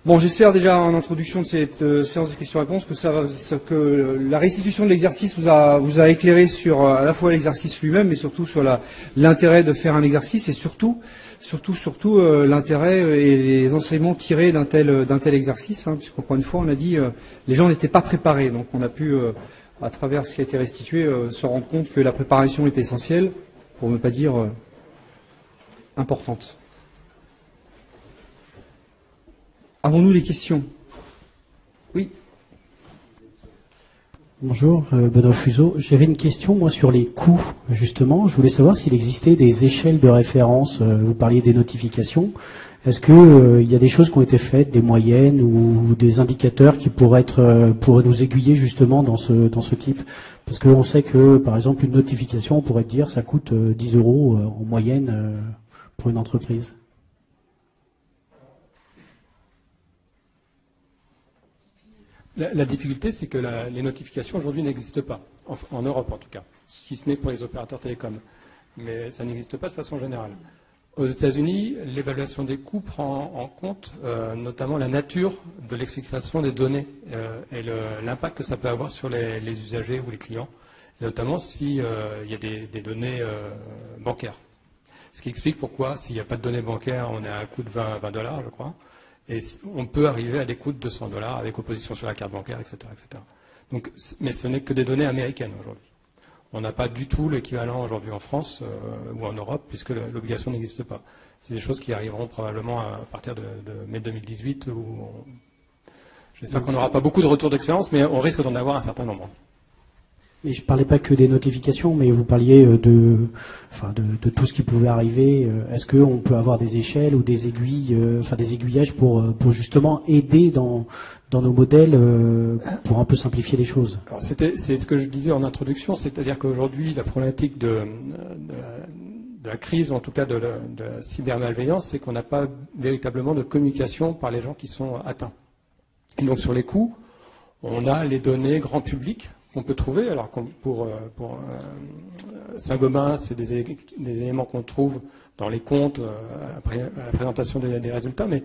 Bon, j'espère déjà en introduction de cette séance de questions-réponses que la restitution de l'exercice vous a éclairé sur à la fois l'exercice lui-même, mais surtout sur l'intérêt de faire un exercice et surtout l'intérêt et les enseignements tirés d'un tel exercice, hein, puisqu'encore une fois, on a dit les gens n'étaient pas préparés, donc on a pu à travers ce qui a été restitué se rendre compte que la préparation était essentielle, pour ne pas dire importante. Avons-nous des questions? Oui. Bonjour, Benoît Fuseau. J'avais une question, moi, sur les coûts, justement. Je voulais savoir s'il existait des échelles de référence. Vous parliez des notifications. Est-ce que il y a des choses qui ont été faites, des moyennes ou des indicateurs qui pourraient nous aiguiller, justement, dans ce type? Parce qu'on sait que, par exemple, une notification, on pourrait dire, ça coûte 10 € en moyenne pour une entreprise. La difficulté, c'est que les notifications aujourd'hui n'existent pas, en Europe en tout cas, si ce n'est pour les opérateurs télécoms. Mais ça n'existe pas de façon générale. Aux États-Unis, l'évaluation des coûts prend en compte notamment la nature de l'exfiltration des données et l'impact que ça peut avoir sur les usagers ou les clients, et notamment s'il y a des données bancaires. Ce qui explique pourquoi, s'il n'y a pas de données bancaires, on est à un coût de 20 $, je crois. Et on peut arriver à des coûts de 200 $ avec opposition sur la carte bancaire, etc., etc. Donc, mais ce n'est que des données américaines aujourd'hui. On n'a pas du tout l'équivalent aujourd'hui en France ou en Europe, puisque l'obligation n'existe pas. C'est des choses qui arriveront probablement à partir de mai 2018. J'espère qu'on n'aura pas beaucoup de retours d'expérience, mais on risque d'en avoir un certain nombre. Mais je ne parlais pas que des notifications, mais vous parliez de tout ce qui pouvait arriver. Est-ce qu'on peut avoir des échelles ou des aiguilles, des aiguillages pour justement aider dans nos modèles pour un peu simplifier les choses? C'est ce que je disais en introduction, c'est-à-dire qu'aujourd'hui, la problématique de la crise, en tout cas de la cybermalveillance, c'est qu'on n'a pas véritablement de communication par les gens qui sont atteints. Et donc sur les coûts, on a les données grand public qu'on peut trouver. Alors pour Saint-Gobain, c'est des éléments qu'on trouve dans les comptes à la présentation des résultats, mais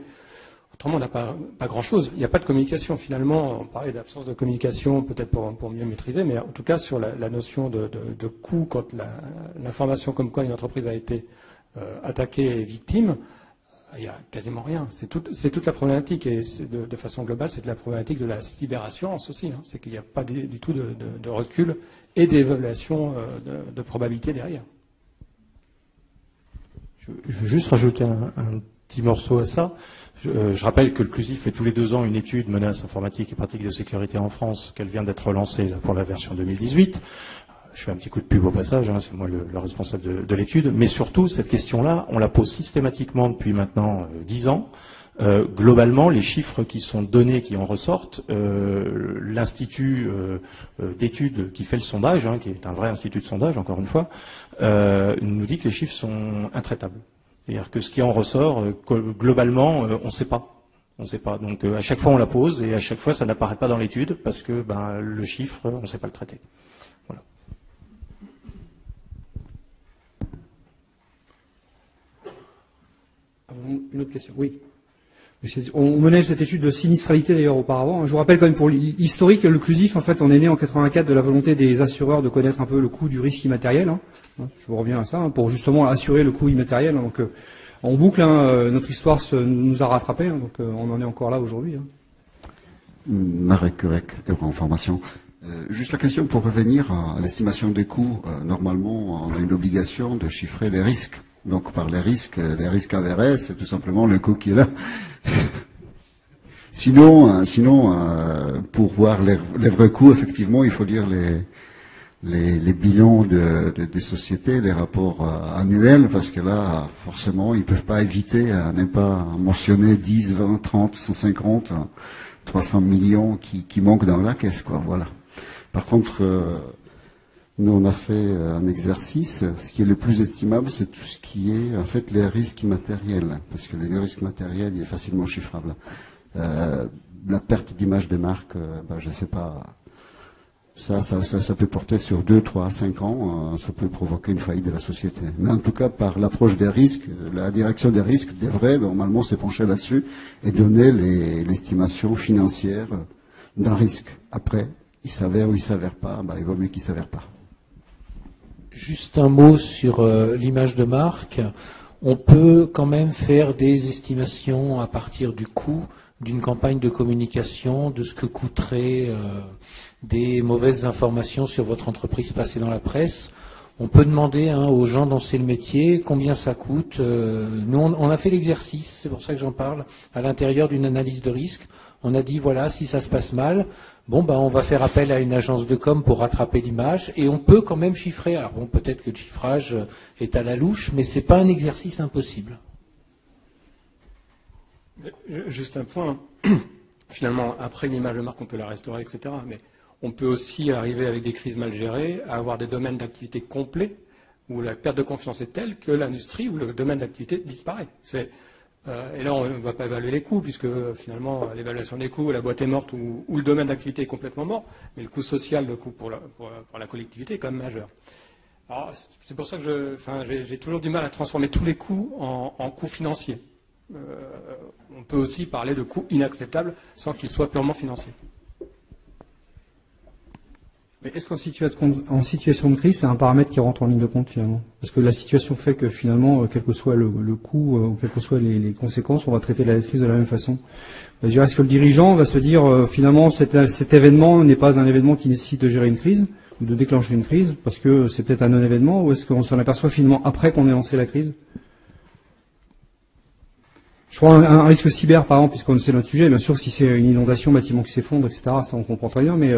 autrement, on n'a pas grand-chose. Il n'y a pas de communication. Finalement, on parlait d'absence de communication, peut-être pour mieux maîtriser, mais en tout cas, sur la notion de coût, quand l'information comme quoi une entreprise a été attaquée et victime, il n'y a quasiment rien. C'est toute la problématique, et de façon globale, c'est de la problématique de la cyberassurance aussi. Hein. C'est qu'il n'y a pas du tout de recul et d'évaluation de probabilité derrière. Je veux juste rajouter un petit morceau à ça. Je rappelle que le CLUSIF fait tous les 2 ans une étude menaces informatiques et pratiques de sécurité en France, qu'elle vient d'être relancée là, pour la version 2018. Je fais un petit coup de pub au passage, hein, c'est moi le responsable de l'étude. Mais surtout, cette question-là, on la pose systématiquement depuis maintenant 10 ans. Globalement, les chiffres qui sont donnés, qui en ressortent, l'institut d'études qui fait le sondage, hein, qui est un vrai institut de sondage, encore une fois, nous dit que les chiffres sont intraitables. C'est-à-dire que ce qui en ressort, globalement, on ne sait pas. On ne sait pas. Donc à chaque fois, on la pose et à chaque fois, ça n'apparaît pas dans l'étude parce que le chiffre, on ne sait pas le traiter. Voilà. Une autre question? Oui. On menait cette étude de sinistralité d'ailleurs auparavant. Je vous rappelle quand même pour l'historique, le CLUSIF, en fait, on est né en 84 de la volonté des assureurs de connaître un peu le coût du risque immatériel. Hein. Je vous reviens à ça, hein, pour justement assurer le coût immatériel. Hein. Donc, en boucle, hein, notre histoire nous a rattrapés, hein, donc on en est encore là aujourd'hui. Hein. Marek Kurek, Euroinformation. Juste la question pour revenir à l'estimation des coûts. Normalement, on a une obligation de chiffrer les risques. Donc par les risques avérés, c'est tout simplement le coût qui est là. Sinon, pour voir les vrais coûts, effectivement, il faut lire les bilans des sociétés, les rapports annuels, parce que là, forcément, ils peuvent pas éviter à ne pas mentionner 10, 20, 30, 150, 300 millions qui manquent dans la caisse, quoi. Voilà. Par contre, nous, on a fait un exercice. Ce qui est le plus estimable, c'est tout ce qui est, en fait, les risques immatériels. Parce que le risque matériel, il est facilement chiffrable. La perte d'image des marques, je ne sais pas. Ça peut porter sur 2, 3, 5 ans, ça peut provoquer une faillite de la société. Mais en tout cas, par l'approche des risques, la direction des risques devrait normalement se pencher là-dessus et donner l'estimation financière d'un risque. Après, il s'avère ou il s'avère pas, il vaut mieux qu'il s'avère pas. Juste un mot sur l'image de marque. On peut quand même faire des estimations à partir du coût d'une campagne de communication, de ce que coûteraient des mauvaises informations sur votre entreprise passées dans la presse. On peut demander aux gens dont c'est le métier combien ça coûte. Nous, on a fait l'exercice, c'est pour ça que j'en parle, à l'intérieur d'une analyse de risque. On a dit, voilà, si ça se passe mal, on va faire appel à une agence de com pour rattraper l'image, et on peut quand même chiffrer. Alors peut-être que le chiffrage est à la louche, mais c'est pas un exercice impossible. Juste un point. Finalement, après l'image de marque, on peut la restaurer, etc. Mais on peut aussi arriver avec des crises mal gérées à avoir des domaines d'activité complets où la perte de confiance est telle que l'industrie ou le domaine d'activité disparaît. Et là, on ne va pas évaluer les coûts, puisque finalement, l'évaluation des coûts, la boîte est morte ou le domaine d'activité est complètement mort, mais le coût social, le coût pour la collectivité est quand même majeur. Alors, c'est pour ça que j'ai toujours du mal à transformer tous les coûts en coûts financiers. On peut aussi parler de coûts inacceptables sans qu'ils soient purement financiers. Mais est-ce qu'en situation de crise, c'est un paramètre qui rentre en ligne de compte finalement? Parce que la situation fait que finalement, quel que soit le coût, ou quelles que soient les conséquences, on va traiter la crise de la même façon. Est-ce que le dirigeant va se dire finalement cet événement n'est pas un événement qui nécessite de gérer une crise ou de déclencher une crise parce que c'est peut-être un non-événement, ou est-ce qu'on s'en aperçoit finalement après qu'on ait lancé la crise? Je crois un risque cyber par exemple, puisqu'on sait notre sujet. Bien sûr, si c'est une inondation, bâtiment qui s'effondre, etc., ça on comprend très bien, mais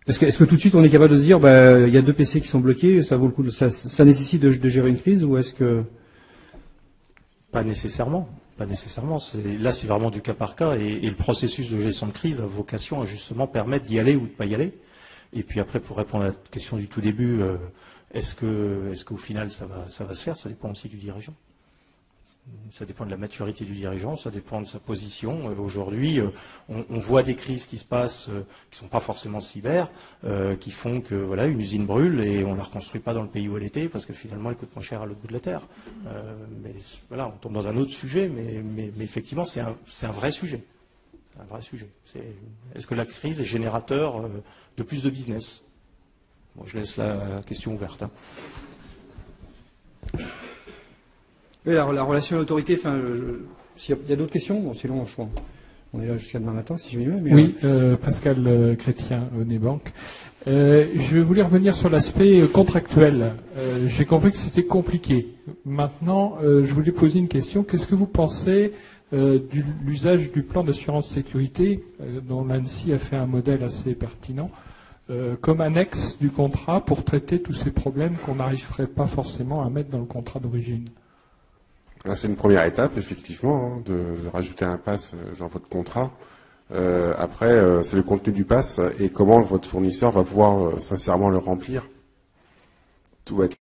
est-ce que tout de suite on est capable de se dire, il y a 2 PC qui sont bloqués, ça vaut le coup, ça nécessite de gérer une crise, ou est-ce que... Pas nécessairement. Là, c'est vraiment du cas par cas, et le processus de gestion de crise a vocation à justement permettre d'y aller ou de ne pas y aller. Et puis après, pour répondre à la question du tout début, est-ce qu'au final ça va se faire? Ça dépend aussi du dirigeant. Ça dépend de la maturité du dirigeant, ça dépend de sa position. Aujourd'hui, on voit des crises qui se passent, qui ne sont pas forcément cyber, qui font que une usine brûle et on ne la reconstruit pas dans le pays où elle était parce que finalement elle coûte moins cher à l'autre bout de la terre. Mais on tombe dans un autre sujet, mais effectivement c'est un vrai sujet. C'est un vrai sujet. Est-ce que la crise est générateur de plus de business? Je laisse la question ouverte. Oui, la relation à l'autorité, s'il y a d'autres questions, sinon je crois on est là jusqu'à demain matin, si je m'y mets. Oui, Pascal Chrétien, Nebank. Je voulais revenir sur l'aspect contractuel. J'ai compris que c'était compliqué. Maintenant, je voulais poser une question. Qu'est-ce que vous pensez de l'usage du plan d'assurance sécurité, dont l'ANSSI a fait un modèle assez pertinent, comme annexe du contrat pour traiter tous ces problèmes qu'on n'arriverait pas forcément à mettre dans le contrat d'origine? C'est une première étape, effectivement, de rajouter un pass dans votre contrat. Après, c'est le contenu du pass et comment votre fournisseur va pouvoir sincèrement le remplir. Tout va être...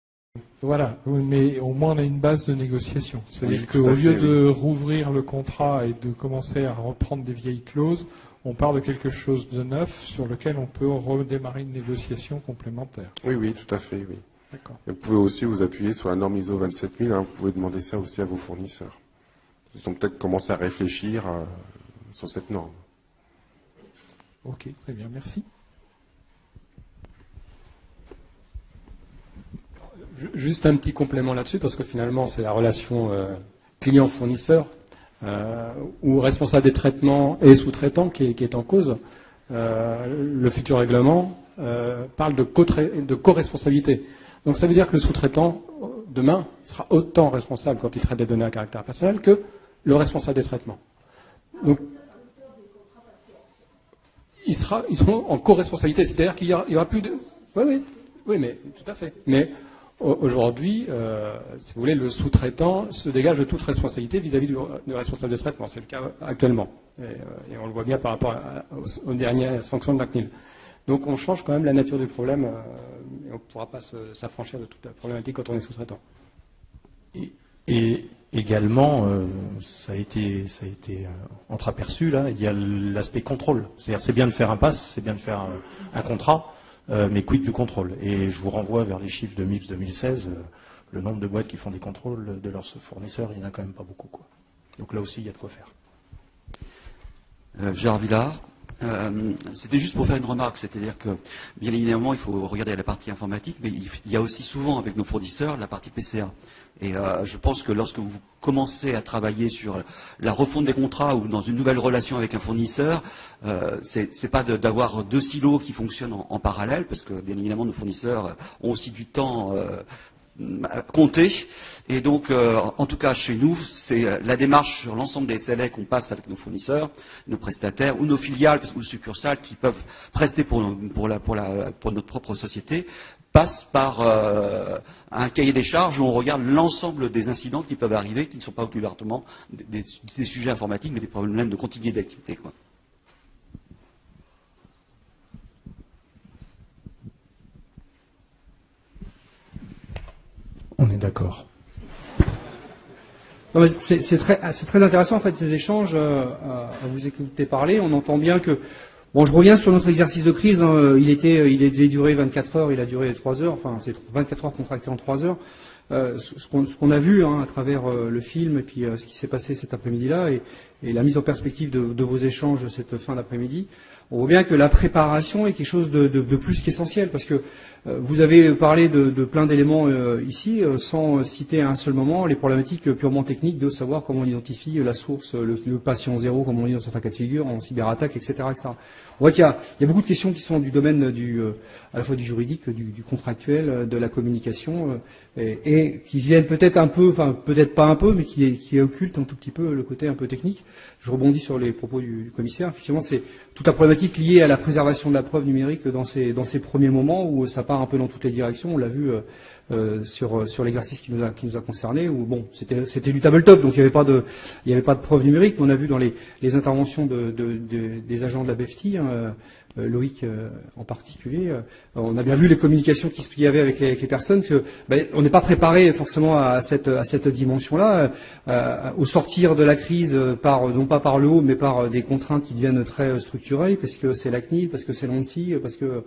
Voilà, mais au moins on a une base de négociation. C'est-à-dire Oui, qu'au lieu de rouvrir le contrat et de commencer à reprendre des vieilles clauses, on part de quelque chose de neuf sur lequel on peut redémarrer une négociation complémentaire. Oui, tout à fait, oui. D'accord. Vous pouvez aussi vous appuyer sur la norme ISO 27000, vous pouvez demander ça aussi à vos fournisseurs. Ils ont peut-être commencé à réfléchir sur cette norme. Ok, très bien, merci. Juste un petit complément là-dessus, parce que finalement c'est la relation client-fournisseur ou responsable des traitements et sous-traitant qui est en cause. Le futur règlement parle de co-responsabilité. Donc ça veut dire que le sous-traitant, demain, sera autant responsable quand il traite des données à caractère personnel que le responsable des traitements. Donc, ils seront en co-responsabilité, c'est-à-dire qu'il y aura plus de... Oui, mais tout à fait. Mais aujourd'hui, si vous voulez, le sous-traitant se dégage de toute responsabilité vis-à-vis du responsable de traitement. C'est le cas actuellement. Et on le voit bien par rapport aux dernières sanctions de la CNIL. Donc on change quand même la nature du problème et on ne pourra pas s'affranchir de toute la problématique quand on est sous-traitant. Et également, ça a été entreaperçu là, il y a l'aspect contrôle. C'est-à-dire c'est bien de faire un pass, c'est bien de faire un contrat, mais quid du contrôle? Et je vous renvoie vers les chiffres de MIPS 2016. Le nombre de boîtes qui font des contrôles de leurs fournisseurs, il n'y en a quand même pas beaucoup, quoi. Donc là aussi, il y a de quoi faire. Gérard Villard. C'était juste pour faire une remarque, c'est-à-dire que, bien évidemment, il faut regarder la partie informatique, mais il y a aussi souvent avec nos fournisseurs la partie PCA. Et je pense que lorsque vous commencez à travailler sur la refonte des contrats ou dans une nouvelle relation avec un fournisseur, c'est pas d'avoir deux silos qui fonctionnent en parallèle, parce que bien évidemment nos fournisseurs ont aussi du temps compté. Et donc, en tout cas chez nous, c'est la démarche sur l'ensemble des SLA qu'on passe avec nos fournisseurs, nos prestataires ou nos filiales ou succursales qui peuvent prester pour notre propre société, passe par un cahier des charges où on regarde l'ensemble des incidents qui peuvent arriver, qui ne sont pas obligatoirement des sujets informatiques, mais des problèmes de continuité d'activité, quoi. On est d'accord. C'est très intéressant en fait ces échanges à vous écouter parler. On entend bien que bon, je reviens sur notre exercice de crise. Hein, il devait durer 24 heures, il a duré 3 heures. Enfin, c'est 24 heures contractées en 3 heures. Ce qu'on a vu hein, à travers le film et puis ce qui s'est passé cet après-midi-là et la mise en perspective de vos échanges cette fin d'après-midi, on voit bien que la préparation est quelque chose de plus qu'essentiel parce que vous avez parlé de plein d'éléments ici sans citer à un seul moment les problématiques purement techniques de savoir comment on identifie la source, le patient zéro, comme on dit dans certains cas de figure, en cyberattaque, etc., etc. On voit qu'il y a beaucoup de questions qui sont du domaine à la fois du juridique, du contractuel, de la communication, et qui viennent peut-être un peu, enfin peut-être pas un peu, mais qui occultent un tout petit peu le côté un peu technique. Je rebondis sur les propos du commissaire. Effectivement, c'est toute la problématique liée à la préservation de la preuve numérique dans ces premiers moments où ça part un peu dans toutes les directions. On l'a vu sur l'exercice qui nous a concerné où bon, c'était du tabletop, donc il n'y avait pas de preuve numérique. Mais on a vu dans les interventions des agents de la BEFTI, Loïc en particulier, on a bien vu les communications qu'il y avait avec les personnes que on n'est pas préparé forcément à cette dimension-là. Au sortir de la crise, non pas par le haut, mais par des contraintes qui deviennent très structurées, parce que c'est la CNIL, parce que c'est l'ANSSI, parce que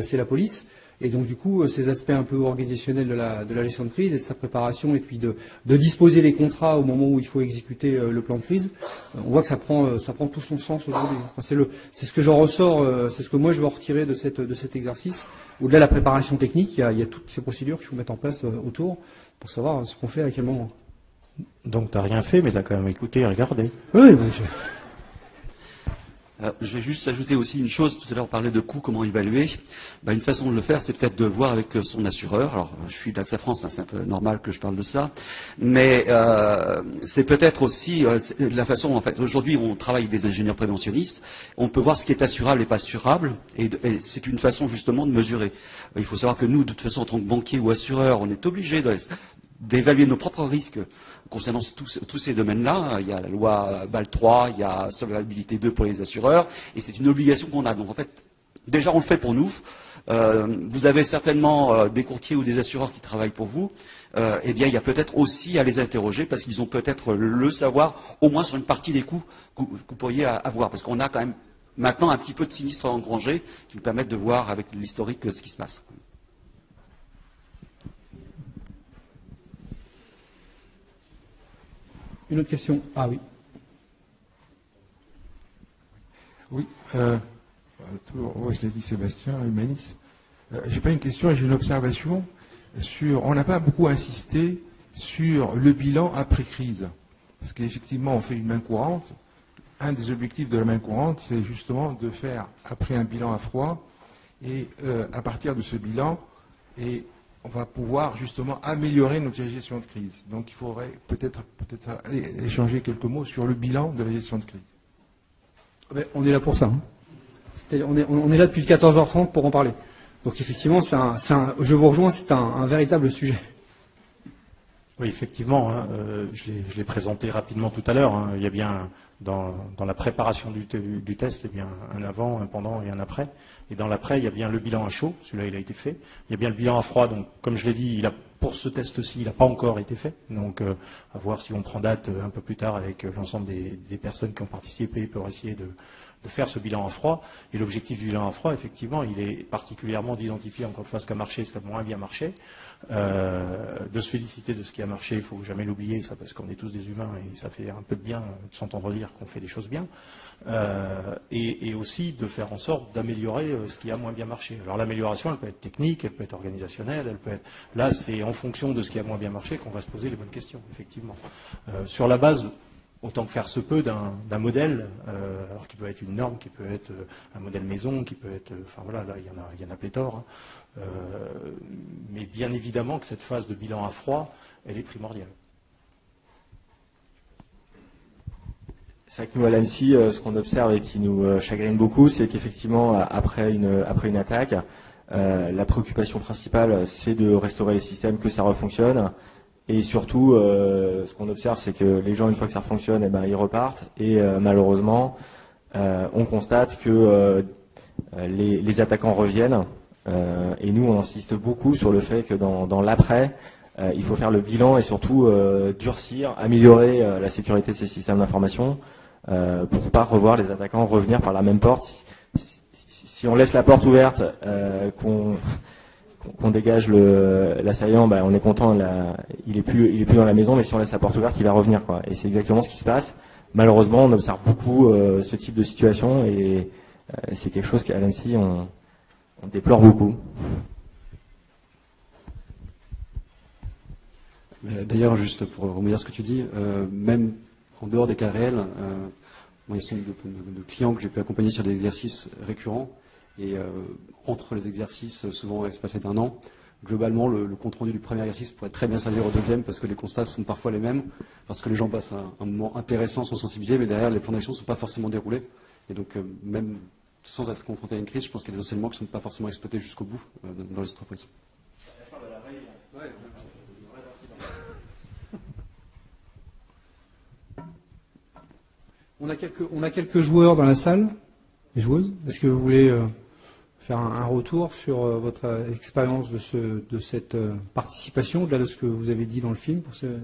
c'est la police. Et donc du coup, ces aspects un peu organisationnels de la gestion de crise et de sa préparation, et puis de disposer les contrats au moment où il faut exécuter le plan de crise, on voit que ça prend tout son sens aujourd'hui. Enfin, c'est ce que j'en ressors, c'est ce que moi je veux en retirer de cet exercice. Au-delà de la préparation technique, il y a toutes ces procédures qu'il faut mettre en place autour pour savoir ce qu'on fait à quel moment. Donc tu n'as rien fait, mais tu as quand même écouté et regardé. Oui, je vais juste ajouter aussi une chose. Tout à l'heure, on parlait de coûts, comment évaluer. Une façon de le faire, c'est peut-être de voir avec son assureur. Alors, je suis d'AXA France, hein, c'est un peu normal que je parle de ça. Mais c'est peut-être aussi la façon, en fait, aujourd'hui, on travaille avec des ingénieurs préventionnistes. On peut voir ce qui est assurable et pas assurable. Et c'est une façon, justement, de mesurer. Il faut savoir que nous, de toute façon, en tant que banquier ou assureur, on est obligé d'évaluer nos propres risques concernant tous ces domaines-là. Il y a la loi BAL 3, il y a Solvabilité 2 pour les assureurs, et c'est une obligation qu'on a. Donc en fait, déjà on le fait pour nous. Vous avez certainement des courtiers ou des assureurs qui travaillent pour vous. Eh bien, il y a peut-être aussi à les interroger parce qu'ils ont peut-être le savoir, au moins sur une partie des coûts que vous pourriez avoir. Parce qu'on a quand même maintenant un petit peu de sinistres engrangés qui nous permettent de voir avec l'historique ce qui se passe. Une autre question. Ah oui. Oui, je l'ai dit Sébastien, Humanis. J'ai pas une question, j'ai une observation on n'a pas beaucoup insisté sur le bilan après-crise. Parce qu'effectivement, on fait une main courante. Un des objectifs de la main courante, c'est justement de faire, après un bilan à froid, et à partir de ce bilan, on va pouvoir justement améliorer notre gestion de crise. Donc il faudrait peut-être échanger quelques mots sur le bilan de la gestion de crise. On est là pour ça. Hein. On est là depuis 14h30 pour en parler. Donc effectivement, je vous rejoins, c'est un véritable sujet. Oui, effectivement, hein, je l'ai présenté rapidement tout à l'heure. Hein, il y a bien dans la préparation du test, il y a bien un avant, un pendant et un après. Et dans l'après, il y a bien le bilan à chaud, celui-là il a été fait. Il y a bien le bilan à froid, donc comme je l'ai dit, pour ce test-ci, il n'a pas encore été fait. Donc à voir si on prend date un peu plus tard avec l'ensemble des personnes qui ont participé pour essayer de faire ce bilan à froid. Et l'objectif du bilan à froid, effectivement, il est particulièrement d'identifier encore une fois ce qui a marché, ce qui a moins bien marché, de se féliciter de ce qui a marché, il faut jamais l'oublier, ça, parce qu'on est tous des humains et ça fait un peu de bien de s'entendre dire qu'on fait des choses bien, et aussi de faire en sorte d'améliorer ce qui a moins bien marché. Alors l'amélioration, elle peut être technique, elle peut être organisationnelle, elle peut être... Là, c'est en fonction de ce qui a moins bien marché qu'on va se poser les bonnes questions, effectivement. Sur la base, autant que faire se peut, d'un modèle, alors qui peut être une norme, qui peut être un modèle maison, qui peut être... Enfin voilà, là, il y en a pléthore. Hein. Mais bien évidemment que cette phase de bilan à froid, elle est primordiale. C'est vrai que nous, à l'ANSSI, ce qu'on observe et qui nous chagrine beaucoup, c'est qu'effectivement, après une attaque, la préoccupation principale, c'est de restaurer les systèmes, que ça refonctionne. Et surtout, ce qu'on observe, c'est que les gens, une fois que ça refonctionne, eh ben, ils repartent. Et malheureusement, on constate que les attaquants reviennent. Et nous, on insiste beaucoup sur le fait que dans l'après, il faut faire le bilan et surtout durcir, améliorer la sécurité de ces systèmes d'information pour pas revoir les attaquants revenir par la même porte. Si on laisse la porte ouverte, qu'on dégage l'assaillant, ben, on est content, il est plus dans la maison, mais si on laisse la porte ouverte, il va revenir, quoi. Et c'est exactement ce qui se passe. Malheureusement, on observe beaucoup ce type de situation et c'est quelque chose qu'à l'ANSSI, on déplore beaucoup. D'ailleurs, juste pour rebondir ce que tu dis, même en dehors des cas réels, moi, il y a de clients que j'ai pu accompagner sur des exercices récurrents. Et entre les exercices, souvent espacés d'1 an, globalement, le compte-rendu du premier exercice pourrait très bien servir au deuxième parce que les constats sont parfois les mêmes, parce que les gens passent un moment intéressant, sont sensibilisés, mais derrière, les plans d'action ne sont pas forcément déroulés. Et donc, même sans être confronté à une crise, je pense qu'il y a des enseignements qui ne sont pas forcément exploités jusqu'au bout dans les entreprises. On a quelques joueurs dans la salle, et joueuses. Est-ce que vous voulez faire un retour sur votre expérience de cette participation, au-delà de ce que vous avez dit dans le film, pour celles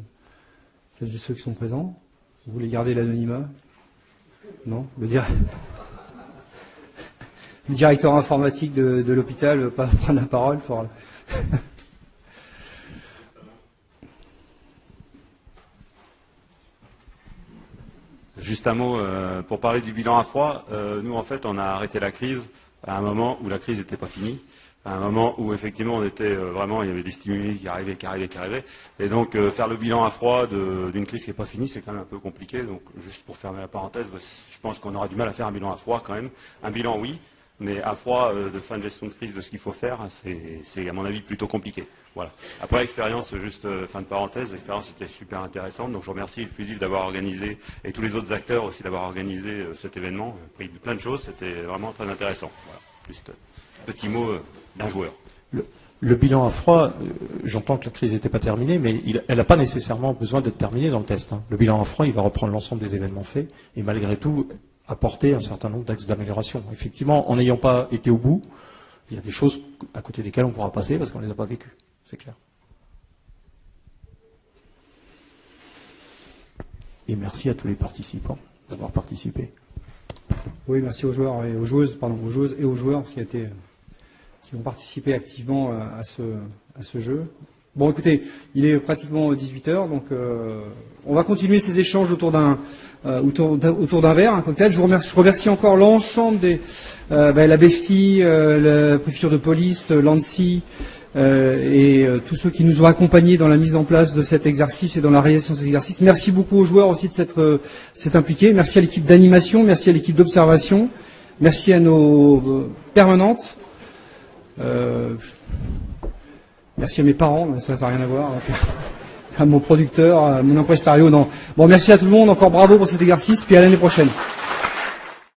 et ceux qui sont présents? Vous voulez garder l'anonymat? Non? Le directeur informatique de l'hôpital ne veut pas prendre la parole pour... Juste un mot pour parler du bilan à froid. Nous, en fait, on a arrêté la crise à un moment où la crise n'était pas finie, à un moment où effectivement on était vraiment, il y avait des stimuli qui arrivaient. Et donc faire le bilan à froid d'une crise qui n'est pas finie, c'est quand même un peu compliqué. Donc juste pour fermer la parenthèse, je pense qu'on aura du mal à faire un bilan à froid quand même. Un bilan, oui, mais à froid de fin de gestion de crise de ce qu'il faut faire, c'est à mon avis plutôt compliqué. Voilà. Après l'expérience, juste fin de parenthèse, l'expérience était super intéressante. Donc je remercie le FUSIF d'avoir organisé et tous les autres acteurs aussi d'avoir organisé cet événement. J'ai appris plein de choses, c'était vraiment très intéressant. Voilà. Juste petit mot d'un joueur. Le bilan à froid, j'entends que la crise n'était pas terminée, mais elle n'a pas nécessairement besoin d'être terminée dans le test. Hein. Le bilan à froid, il va reprendre l'ensemble des événements faits et malgré tout apporter un certain nombre d'axes d'amélioration. Effectivement, en n'ayant pas été au bout, il y a des choses à côté desquelles on pourra passer parce qu'on ne les a pas vécues. C'est clair. Et merci à tous les participants d'avoir participé. Oui, merci aux joueurs et aux joueuses, et aux joueurs qui ont participé activement à ce jeu. Bon, écoutez, il est pratiquement 18h, donc on va continuer ces échanges autour d'un verre, comme tel. Je remercie encore l'ensemble la BEFTI, la préfecture de police, l'ANSSI, et tous ceux qui nous ont accompagnés dans la mise en place de cet exercice et dans la réalisation de cet exercice. Merci beaucoup aux joueurs aussi de s'être impliqués. Merci à l'équipe d'animation, merci à l'équipe d'observation, merci à nos permanentes. Merci à mes parents, ça n'a rien à voir, à mon producteur, à mon impresario. Non. Bon, merci à tout le monde, encore bravo pour cet exercice, puis à l'année prochaine.